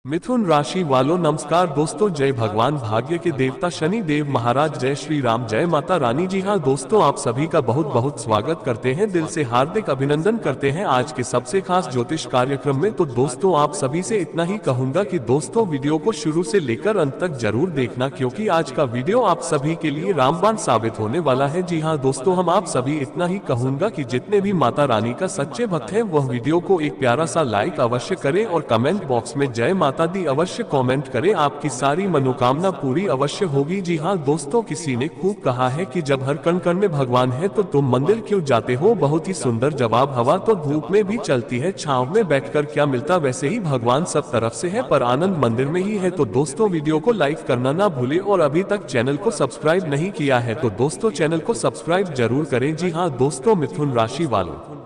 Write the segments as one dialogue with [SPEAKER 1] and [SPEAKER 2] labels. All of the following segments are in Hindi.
[SPEAKER 1] मिथुन राशि वालों नमस्कार दोस्तों, जय भगवान भाग्य के देवता शनि देव महाराज, जय श्री राम, जय माता रानी। जी हाँ दोस्तों, आप सभी का बहुत बहुत स्वागत करते हैं, दिल से हार्दिक अभिनंदन करते हैं आज के सबसे खास ज्योतिष कार्यक्रम में। तो दोस्तों आप सभी से इतना ही कहूंगा कि दोस्तों वीडियो को शुरू से लेकर अंत तक जरूर देखना, क्योंकि आज का वीडियो आप सभी के लिए रामबाण साबित होने वाला है। जी हाँ दोस्तों, हम आप सभी इतना ही कहूंगा कि जितने भी माता रानी का सच्चे भक्त हैं वह वीडियो को एक प्यारा सा लाइक अवश्य करें और कमेंट बॉक्स में जय माता दी अवश्य कमेंट करें, आपकी सारी मनोकामना पूरी अवश्य होगी। जी हाँ दोस्तों, किसी ने खूब कहा है कि जब हर कण कण में भगवान है तो तुम मंदिर क्यों जाते हो। बहुत ही सुंदर जवाब। हवा तो धूप में भी चलती है, छांव में बैठकर क्या मिलता, वैसे ही भगवान सब तरफ से है पर आनंद मंदिर में ही है। तो दोस्तों वीडियो को लाइक करना ना भूले और अभी तक चैनल को सब्सक्राइब नहीं किया है तो दोस्तों चैनल को सब्सक्राइब जरूर करें। जी हाँ दोस्तों, मिथुन राशि वालों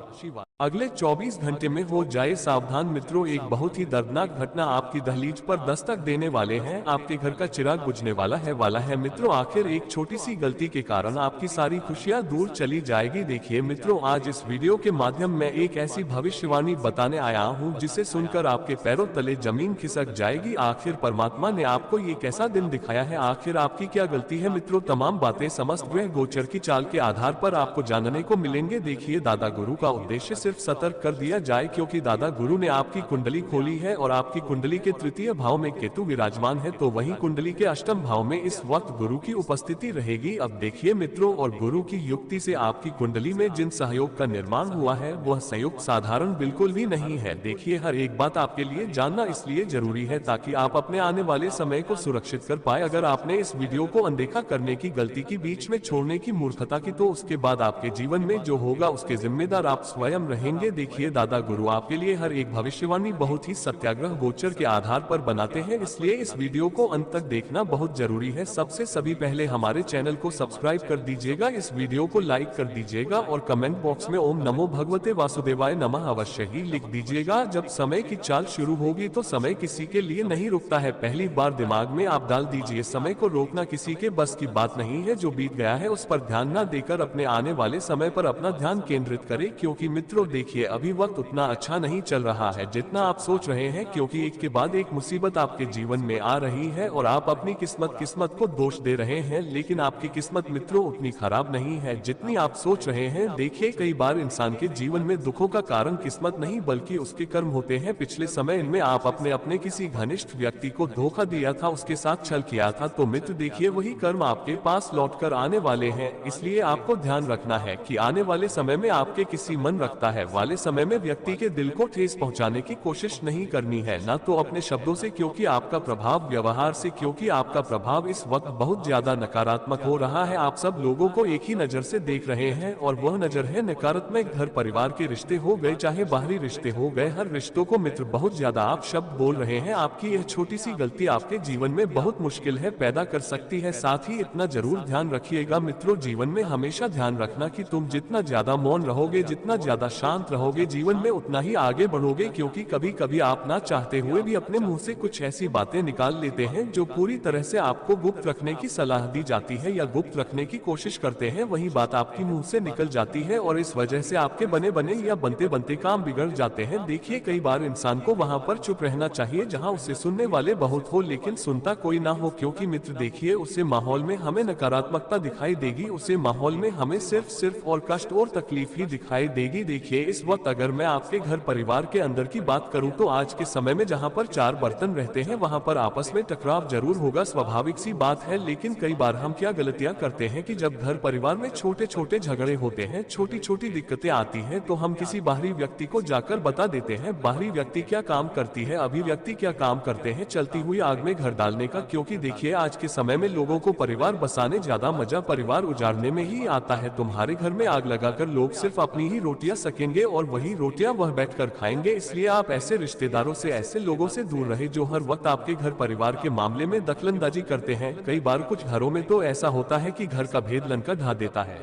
[SPEAKER 1] अगले 24 घंटे में हो जाए सावधान मित्रों, एक बहुत ही दर्दनाक घटना आपकी दहलीज पर दस्तक देने वाले हैं। आपके घर का चिराग बुझने वाला है मित्रों। आखिर एक छोटी सी गलती के कारण आपकी सारी खुशियां दूर चली जाएगी। देखिए मित्रों, आज इस वीडियो के माध्यम में एक ऐसी भविष्यवाणी बताने आया हूं जिसे सुनकर आपके पैरों तले जमीन खिसक जाएगी। आखिर परमात्मा ने आपको ये कैसा दिन दिखाया है, आखिर आपकी क्या गलती है मित्रों। तमाम बातें समस्त ग्रह गोचर की चाल के आधार पर आपको जानने को मिलेंगे। देखिए, दादा गुरु का उद्देश्य सिर्फ सतर्क कर दिया जाए, क्योंकि दादा गुरु ने आपकी कुंडली खोली है और आपकी कुंडली के तृतीय भाव में केतु विराजमान है, तो वहीं कुंडली के अष्टम भाव में इस वक्त गुरु की उपस्थिति रहेगी। अब देखिए मित्रों, और गुरु की युक्ति से आपकी कुंडली में जिन सहयोग का निर्माण हुआ है वह संयोग साधारण बिल्कुल भी नहीं है। देखिए, हर एक बात आपके लिए जानना इसलिए जरूरी है ताकि आप अपने आने वाले समय को सुरक्षित कर पाए। अगर आपने इस वीडियो को अनदेखा करने की, गलती की, बीच में छोड़ने की मूर्खता की, तो उसके बाद आपके जीवन में जो होगा उसके जिम्मेदार आप स्वयं रहेंगे। देखिए, दादा गुरु आपके लिए हर एक भविष्यवाणी बहुत ही सत्याग्रह गोचर के आधार पर बनाते हैं, इसलिए इस वीडियो को अंत तक देखना बहुत जरूरी है। सबसे सभी पहले हमारे चैनल को सब्सक्राइब कर दीजिएगा, इस वीडियो को लाइक कर दीजिएगा और कमेंट बॉक्स में ओम नमो भगवते वासुदेवाय नमः अवश्य ही लिख दीजिएगा। जब समय की चाल शुरू होगी तो समय किसी के लिए नहीं रुकता है, पहली बार दिमाग में आप डाल दीजिए, समय को रोकना किसी के बस की बात नहीं है। जो बीत गया है उस पर ध्यान न देकर अपने आने वाले समय पर अपना ध्यान केंद्रित करें, क्योंकि मित्रों देखिए, अभी वक्त उतना अच्छा नहीं चल रहा है जितना आप सोच रहे हैं, क्योंकि एक के बाद एक मुसीबत आपके जीवन में आ रही है और आप अपनी किस्मत को दोष दे रहे हैं, लेकिन आपकी किस्मत मित्रों उतनी खराब नहीं है जितनी आप सोच रहे हैं। देखिए, कई बार इंसान के जीवन में दुखों का कारण किस्मत नहीं बल्कि उसके कर्म होते हैं। पिछले समय इनमें आप अपने किसी घनिष्ठ व्यक्ति को धोखा दिया था, उसके साथ छल किया था, तो मित्र देखिए वही कर्म आपके पास लौटकर आने वाले हैं। इसलिए आपको ध्यान रखना है कि आने वाले समय में आपके किसी मन रखता है वाले समय में व्यक्ति के दिल को ठेस पहुंचाने की कोशिश नहीं करनी है, ना तो अपने शब्दों से, क्योंकि आपका प्रभाव व्यवहार से, क्योंकि आपका प्रभाव इस वक्त बहुत ज्यादा नकारात्मक हो रहा है। आप सब लोगों को एक ही नजर से देख रहे हैं और वह नजर है नकारात्मक। घर परिवार के रिश्ते हो गए चाहे बाहरी रिश्ते हो गए, हर रिश्तों को मित्र बहुत ज्यादा आप शब्द बोल रहे हैं। आपकी यह छोटी सी गलती आपके जीवन में बहुत मुश्किल है पैदा कर सकती है। साथ ही इतना जरूर ध्यान रखिएगा मित्रों, जीवन में हमेशा ध्यान रखना कि तुम जितना ज्यादा मौन रहोगे, जितना ज्यादा शांत रहोगे, जीवन में उतना ही आगे बढ़ोगे, क्योंकि कभी कभी आप ना चाहते हुए भी अपने मुंह से कुछ ऐसी बातें निकाल लेते हैं जो पूरी तरह से आपको गुप्त रखने की सलाह दी जाती है या गुप्त रखने की कोशिश करते हैं, वही बात आपकी मुंह से निकल जाती है और इस वजह से आपके बने बने या बनते बनते काम बिगड़ जाते हैं। देखिए, कई बार इंसान को वहां पर चुप रहना चाहिए जहां उसे सुनने वाले बहुत हो लेकिन सुनता कोई ना हो, क्योंकि मित्र देखिए, उसे माहौल में हमें नकारात्मकता दिखाई देगी, उसे माहौल में हमें सिर्फ और कष्ट और तकलीफ ही दिखाई देगी। देखिए, इस वक्त अगर मैं आपके घर परिवार के अंदर की बात करूं तो आज के समय में जहां पर चार बर्तन रहते हैं वहां पर आपस में टकराव जरूर होगा, स्वाभाविक सी बात है। लेकिन कई बार हम क्या गलतियां करते हैं कि जब घर परिवार में छोटे छोटे झगड़े होते हैं, छोटी छोटी दिक्कतें आती हैं, तो हम किसी बाहरी व्यक्ति को जाकर बता देते हैं। बाहरी व्यक्ति क्या काम करती है, अभिव्यक्ति क्या काम करते हैं, चलती हुई आग में घर डालने का। क्योंकि देखिए, आज के समय में लोगों को परिवार बसाने ज्यादा मजा परिवार उजाड़ने में ही आता है। तुम्हारे घर में आग लगाकर लोग सिर्फ अपनी ही रोटियां सकेंगे और वही रोटियां वह बैठकर खाएंगे। इसलिए आप ऐसे रिश्तेदारों से, ऐसे लोगों से दूर रहे जो हर वक्त आपके घर परिवार के मामले में दखलंदाजी करते हैं। कई बार कुछ घरों में तो ऐसा होता है कि घर का भेद लंका ढा देता है।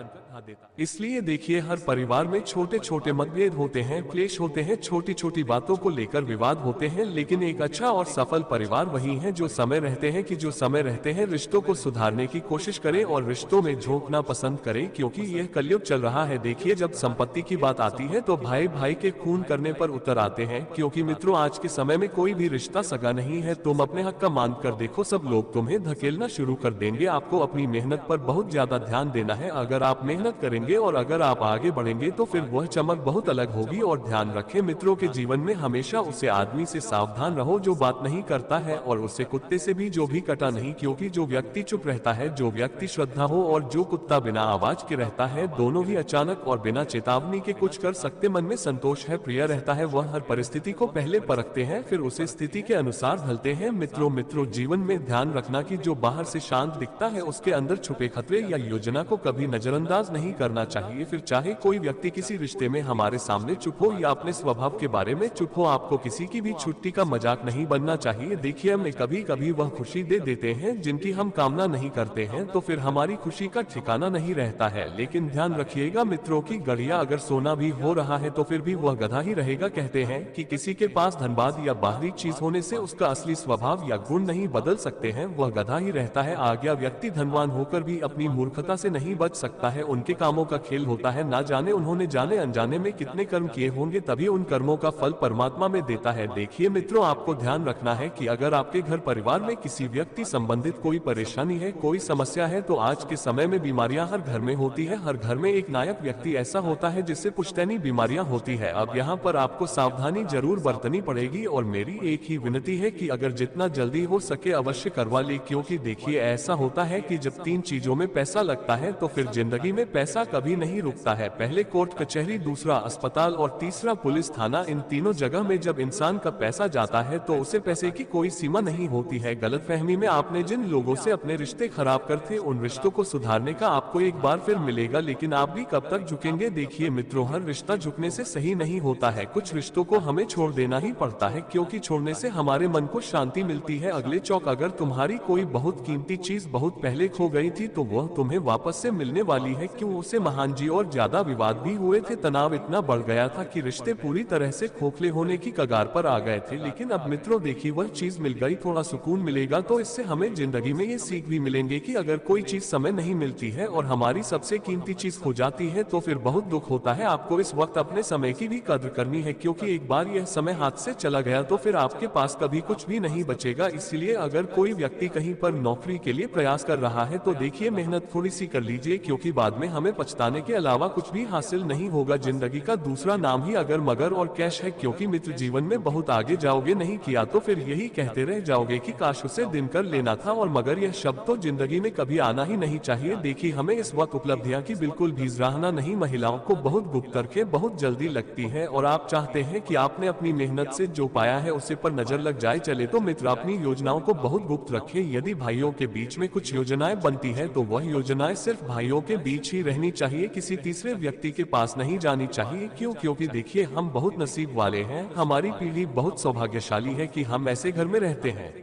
[SPEAKER 1] इसलिए देखिए हर परिवार में छोटे छोटे मतभेद होते हैं, क्लेश होते हैं, छोटी छोटी बातों को लेकर विवाद होते हैं, लेकिन एक अच्छा और सफल परिवार वही है जो समय रहते हैं रिश्तों को सुधारने की कोशिश करे और रिश्तों में झोंकना पसंद करे, क्योंकि यह कलयुग चल रहा है। देखिए जब संपत्ति की बात आती है तो भाई भाई के खून करने पर उतर आते हैं, क्योंकि मित्रों आज के समय में कोई भी रिश्ता सगा नहीं है। तुम अपने हक का मान कर देखो, सब लोग तुम्हें धकेलना शुरू कर देंगे। आपको अपनी मेहनत पर बहुत ज्यादा ध्यान देना है। अगर आप मेहनत करेंगे और अगर आप आगे बढ़ेंगे तो फिर वह चमक बहुत अलग होगी। और ध्यान रखें मित्रों के जीवन में हमेशा उसे आदमी से सावधान रहो जो बात नहीं करता है, और उसे कुत्ते से भी जो भी कटा नहीं, क्योंकि जो व्यक्ति चुप रहता है, जो व्यक्ति श्रद्धा हो और जो कुत्ता बिना आवाज के रहता है, दोनों ही अचानक और बिना चेतावनी के कुछ कर सकते। मन में संतोष है, प्रिय रहता है, वह हर परिस्थिति को पहले परखते हैं फिर उसे स्थिति के अनुसार ढलते हैं। मित्रों जीवन में ध्यान रखना कि जो बाहर से शांत दिखता है उसके अंदर छुपे खतरे या योजना को कभी नजरअंदाज नहीं करना चाहिए। फिर चाहे कोई व्यक्ति किसी रिश्ते में हमारे सामने चुप हो या अपने स्वभाव के बारे में चुप हो, आपको किसी की भी छुट्टी का मजाक नहीं बनना चाहिए। देखिए हमें कभी कभी वह खुशी दे देते हैं जिनकी हम कामना नहीं करते हैं, तो फिर हमारी खुशी का ठिकाना नहीं रहता है। लेकिन ध्यान रखिएगा मित्रों की गड़िया अगर सोना भी हो रहा है तो फिर भी वह गधा ही रहेगा। कहते हैं कि किसी के पास धनबाद या बाहरी चीज होने से उसका असली स्वभाव या गुण नहीं बदल सकते हैं, वह गधा ही रहता है। आज्ञा व्यक्ति धनवान होकर भी अपनी मूर्खता से नहीं बच सकता है। उनके कामों का खेल होता है, ना जाने उन्होंने जाने अनजाने में कितने कर्म किए होंगे, तभी उन कर्मों का फल परमात्मा में देता है। देखिए मित्रों आपको ध्यान रखना है कि अगर आपके घर परिवार में किसी व्यक्ति संबंधित कोई परेशानी है, कोई समस्या है, तो आज के समय में बीमारियां हर घर में होती है। हर घर में एक नायक व्यक्ति ऐसा होता है जिससे पुश्तैनी बीमारियां होती है। अब यहाँ पर आपको सावधानी जरूर बरतनी पड़ेगी और मेरी एक ही विनती है कि अगर जितना जल्दी हो सके अवश्य करवा ले, क्योंकि देखिए ऐसा होता है कि जब 3 चीजों में पैसा लगता है तो फिर जिंदगी में पैसा कभी नहीं रुकता है। पहले कोर्ट कचहरी, दूसरा अस्पताल और तीसरा पुलिस थाना। इन तीनों जगह में जब इंसान का पैसा जाता है तो उसे पैसे की कोई सीमा नहीं होती है। गलतफहमी में आपने जिन लोगों से अपने रिश्ते खराब कर थे, उन रिश्तों को सुधारने का आपको एक बार फिर मिलेगा, लेकिन आप भी कब तक झुकेंगे। देखिए मित्रों हर रिश्ता झुकने से सही नहीं होता है। कुछ रिश्तों को हमें छोड़ देना ही पड़ता है, क्योंकि छोड़ने से हमारे मन को शांति मिलती है। अगले चौक अगर तुम्हारी कोई बहुत कीमती चीज बहुत पहले खो गई थी तो वह तुम्हें वापस से मिलने वाली है। क्यों उसे महान जी, और ज्यादा विवाद भी हुए थे, तनाव इतना बढ़ गया था कि रिश्ते पूरी तरह से खोखले होने की कगार पर आ गए थे। लेकिन अब मित्रों देखिए वह चीज मिल गई, थोड़ा सुकून मिलेगा, तो इससे हमें जिंदगी में ये सीख भी मिलेंगे कि अगर कोई चीज समय नहीं मिलती है और हमारी सबसे कीमती चीज खो जाती है तो फिर बहुत दुख होता है। आपको इस वक्त अपने समय की भी कद्र करनी है, क्योंकि एक बार यह समय हाथ से चला गया तो फिर आपके पास कभी कुछ भी नहीं बचेगा। इसलिए अगर कोई व्यक्ति कहीं पर नौकरी के लिए प्रयास कर रहा है तो देखिए मेहनत थोड़ी सी कर लीजिए, क्योंकि बाद में हमें पछताने के अलावा कुछ भी हासिल नहीं होगा। जिंदगी का दूसरा नाम ही अगर मगर और कैश है, क्योंकि मित्र जीवन में बहुत आगे जाओगे, नहीं किया तो फिर यही कहते रह जाओगे कि काश उसे दिन कर लेना था। और मगर यह शब्द तो जिंदगी में कभी आना ही नहीं चाहिए। देखिए हमें इस वक्त उपलब्धियां की बिल्कुल भी सराहना नहीं, महिलाओं को बहुत गुप्त करके बहुत जल्दी लगती है और आप चाहते हैं कि आपने अपनी मेहनत से जो पाया है उसे पर नजर लग जाए। चले तो मित्र अपनी योजनाओं को बहुत गुप्त रखें। यदि भाइयों के बीच में कुछ योजनाएं बनती है तो वह योजनाएं सिर्फ भाइयों के बीच ही रहनी चाहिए, किसी तीसरे व्यक्ति के पास नहीं जानी चाहिए। क्यों? क्योंकि देखिए हम बहुत नसीब वाले हैं, हमारी पीढ़ी बहुत सौभाग्यशाली है कि हम ऐसे घर में रहते हैं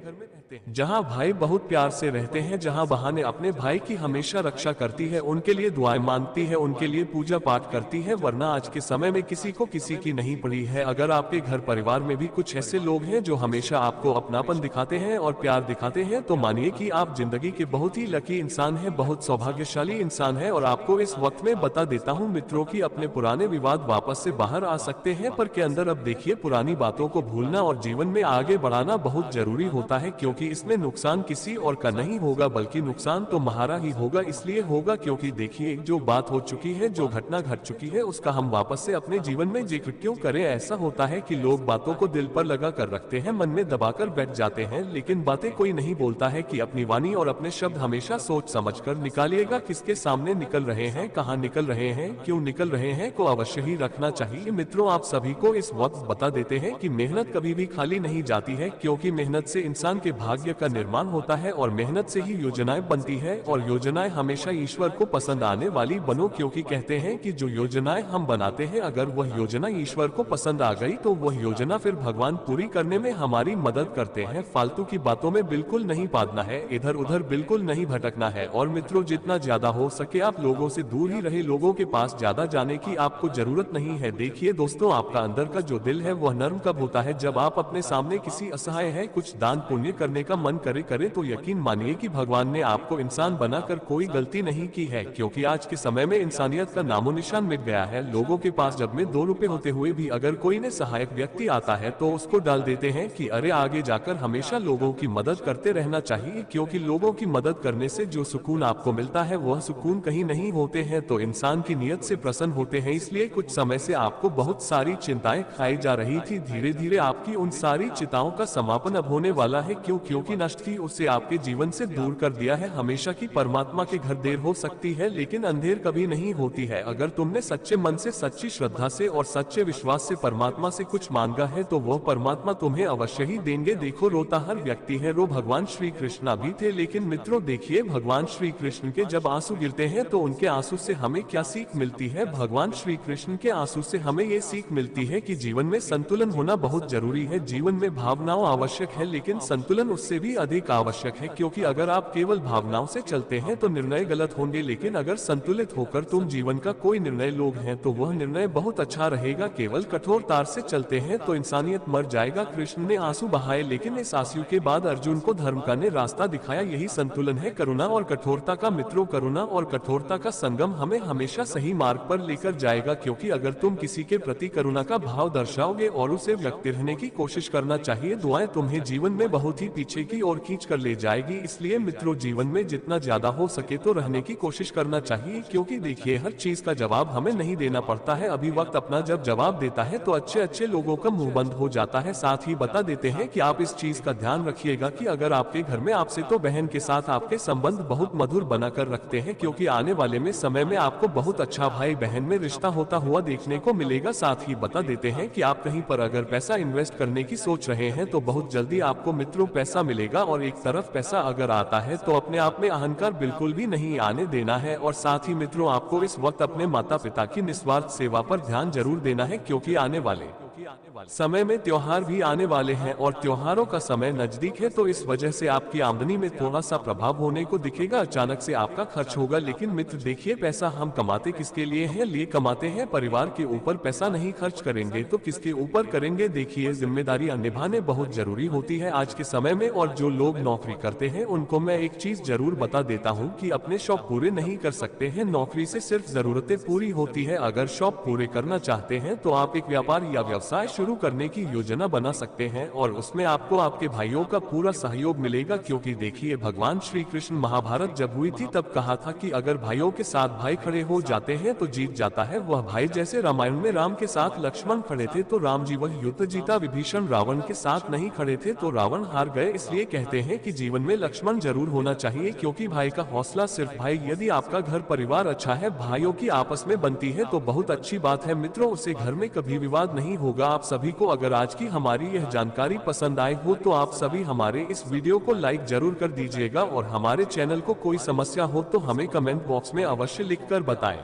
[SPEAKER 1] जहां भाई बहुत प्यार से रहते हैं, जहां बहनें अपने भाई की हमेशा रक्षा करती है, उनके लिए दुआएं मांगती है, उनके लिए पूजा पाठ करती है। वरना आज के समय में किसी को किसी की नहीं पड़ी है। अगर आपके घर परिवार में भी कुछ ऐसे लोग हैं जो हमेशा आपको अपनापन दिखाते हैं और प्यार दिखाते हैं, तो मानिए कि आप जिंदगी के बहुत ही लकी इंसान हैं, बहुत सौभाग्यशाली इंसान है। और आपको इस वक्त में बता देता हूँ मित्रों की अपने पुराने विवाद वापस से बाहर आ सकते हैं, पर के अंदर अब देखिए पुरानी बातों को भूलना और जीवन में आगे बढ़ाना बहुत जरूरी होता है, क्योंकि इसमें नुकसान किसी और का नहीं होगा बल्कि नुकसान तो हमारा ही होगा। इसलिए होगा क्योंकि देखिए जो बात हो चुकी है, जो घटना घट चुकी है, उसका हम वापस से अपने जीवन में जिक्र क्यों करें। ऐसा होता है कि लोग बातों को दिल पर लगा कर रखते हैं, मन में दबाकर बैठ जाते हैं, लेकिन बातें कोई नहीं बोलता है कि अपनी वाणी और अपने शब्द हमेशा सोच समझ कर निकालिएगा। किसके सामने निकल रहे हैं, कहाँ निकल रहे हैं, क्यों निकल रहे हैं, को अवश्य ही रखना चाहिए। मित्रों आप सभी को इस वक्त बता देते हैं कि मेहनत कभी भी खाली नहीं जाती है, क्योंकि मेहनत से इंसान के भाग्य का निर्माण होता है और मेहनत से ही योजनाएं बनती है और योजनाएं हमेशा ईश्वर को पसंद आने वाली बनो, क्योंकि कहते हैं कि जो योजनाएं हम बनाते हैं अगर वह योजना ईश्वर को पसंद आ गई तो वह योजना फिर भगवान पूरी करने में हमारी मदद करते हैं। फालतू की बातों में बिल्कुल नहीं पादना है, इधर उधर बिल्कुल नहीं भटकना है। और मित्रों, जितना ज्यादा हो सके आप लोगों से दूर ही रहे, लोगों के पास ज्यादा जाने की आपको जरूरत नहीं है। देखिए दोस्तों, आपका अंदर का जो दिल है वह नर्म कब होता है, जब आप अपने सामने किसी असहाय है कुछ दान पुण्य करने का मन करे तो यकीन मानिए कि भगवान ने आपको इंसान बनाकर कोई गलती नहीं की है। क्योंकि आज के समय में इंसानियत का नामो निशान मिट गया है। लोगों के पास जब में 2 रुपए होते हुए भी अगर कोई ने सहायक व्यक्ति आता है तो उसको डाल देते हैं कि अरे आगे जाकर हमेशा लोगों की मदद करते रहना चाहिए, क्योंकि लोगों की मदद करने से जो सुकून आपको मिलता है वह सुकून कहीं नहीं होते हैं। तो इंसान की नीयत से प्रसन्न होते हैं। इसलिए कुछ समय से आपको बहुत सारी चिंताएं खाई जा रही थी, धीरे धीरे आपकी उन सारी चिंताओं का समापन अब होने वाला है। क्योंकि नष्ट थी उसे आपके जीवन से दूर कर दिया है। हमेशा की परमात्मा के घर देर हो सकती है लेकिन अंधेर कभी नहीं होती है। अगर तुमने सच्चे मन से, सच्ची श्रद्धा से और सच्चे विश्वास से परमात्मा से कुछ मांगा है तो वह परमात्मा तुम्हें अवश्य ही देंगे। देखो, रोता हर व्यक्ति है, रो भगवान श्री कृष्ण भी थे। लेकिन मित्रों देखिए, भगवान श्री कृष्ण के जब आंसू गिरते हैं तो उनके आंसू से हमें क्या सीख मिलती है? भगवान श्री कृष्ण के आंसू से हमें ये सीख मिलती है कि जीवन में संतुलन होना बहुत जरूरी है। जीवन में भावनाओं आवश्यक है लेकिन संतुलन उससे भी अधिक आवश्यक है, क्योंकि अगर आप केवल भावनाओं से चलते हैं तो निर्णय गलत होंगे। लेकिन अगर संतुलित होकर तुम जीवन का कोई निर्णय लोग हैं तो वह निर्णय बहुत अच्छा रहेगा। केवल कठोर तार से चलते हैं तो इंसानियत मर जाएगा। कृष्ण ने आंसू बहाए लेकिन इस आंसू के बाद अर्जुन को धर्म का ने रास्ता दिखाया। यही संतुलन है करुणा और कठोरता का। मित्रों, करुणा और कठोरता का संगम हमें हमेशा सही मार्ग पर लेकर जाएगा, क्योंकि अगर तुम किसी के प्रति करुणा का भाव दर्शाओगे और उसे व्यक्त रहने की कोशिश करना चाहिए, दुआएं तुम्हें जीवन में बहुत ही पीछे की ओर खींच कर ले जाएगी। इसलिए मित्रों, जीवन में जितना ज्यादा हो सके तो रहने की कोशिश करना चाहिए, क्योंकि देखिए हर चीज का जवाब हमें नहीं देना पड़ता है। अभी वक्त अपना जब जवाब देता है तो अच्छे अच्छे लोगों का मुंह बंद हो जाता है। साथ ही बता देते हैं कि आप इस चीज का ध्यान रखिएगा कि अगर आपके घर में आपसे तो बहन के साथ आपके संबंध बहुत मधुर बनाकर रखते हैं, क्योंकि आने वाले में समय में आपको बहुत अच्छा भाई बहन में रिश्ता होता हुआ देखने को मिलेगा। साथ ही बता देते हैं कि आप कहीं पर अगर पैसा इन्वेस्ट करने की सोच रहे हैं तो बहुत जल्दी आपको मित्रों पैसा मिलेगा। और एक तरफ पैसा अगर आता है तो अपने आप में अहंकार बिल्कुल भी नहीं आने देना है। और साथ ही मित्रों, आपको इस वक्त अपने माता पिता की निस्वार्थ सेवा पर ध्यान जरूर देना है, क्योंकि आने वाले समय में त्योहार भी आने वाले हैं और त्योहारों का समय नजदीक है। तो इस वजह से आपकी आमदनी में थोड़ा सा प्रभाव होने को दिखेगा। अचानक से आपका खर्च होगा। लेकिन मित्र देखिए, पैसा हम कमाते किसके लिए हैं? लिए कमाते हैं परिवार के ऊपर। पैसा नहीं खर्च करेंगे तो किसके ऊपर करेंगे? देखिए, जिम्मेदारियां निभाने बहुत जरूरी होती है आज के समय में। और जो लोग नौकरी करते हैं उनको मैं एक चीज जरूर बता देता हूँ कि अपने शौक पूरे नहीं कर सकते हैं। नौकरी से सिर्फ जरूरतें पूरी होती है। अगर शौक पूरे करना चाहते हैं तो आप एक व्यापार या व्यवसाय शुरू करने की योजना बना सकते हैं और उसमें आपको आपके भाइयों का पूरा सहयोग मिलेगा। क्योंकि देखिए, भगवान श्री कृष्ण महाभारत जब हुई थी तब कहा था कि अगर भाइयों के साथ भाई खड़े हो जाते हैं तो जीत जाता है वह भाई। जैसे रामायण में राम के साथ लक्ष्मण खड़े थे तो राम जी वह युद्ध जीता। विभीषण रावण के साथ नहीं खड़े थे तो रावण हार गए। इसलिए कहते हैं कि जीवन में लक्ष्मण जरूर होना चाहिए, क्योंकि भाई का हौसला सिर्फ भाई। यदि आपका घर परिवार अच्छा है, भाइयों की आपस में बनती है तो बहुत अच्छी बात है मित्रों, उसे घर में कभी विवाद नहीं होगा। आप सभी को अगर आज की हमारी यह जानकारी पसंद आई हो तो आप सभी हमारे इस वीडियो को लाइक जरूर कर दीजिएगा और हमारे चैनल को कोई समस्या हो तो हमें कमेंट बॉक्स में अवश्य लिखकर बताएं।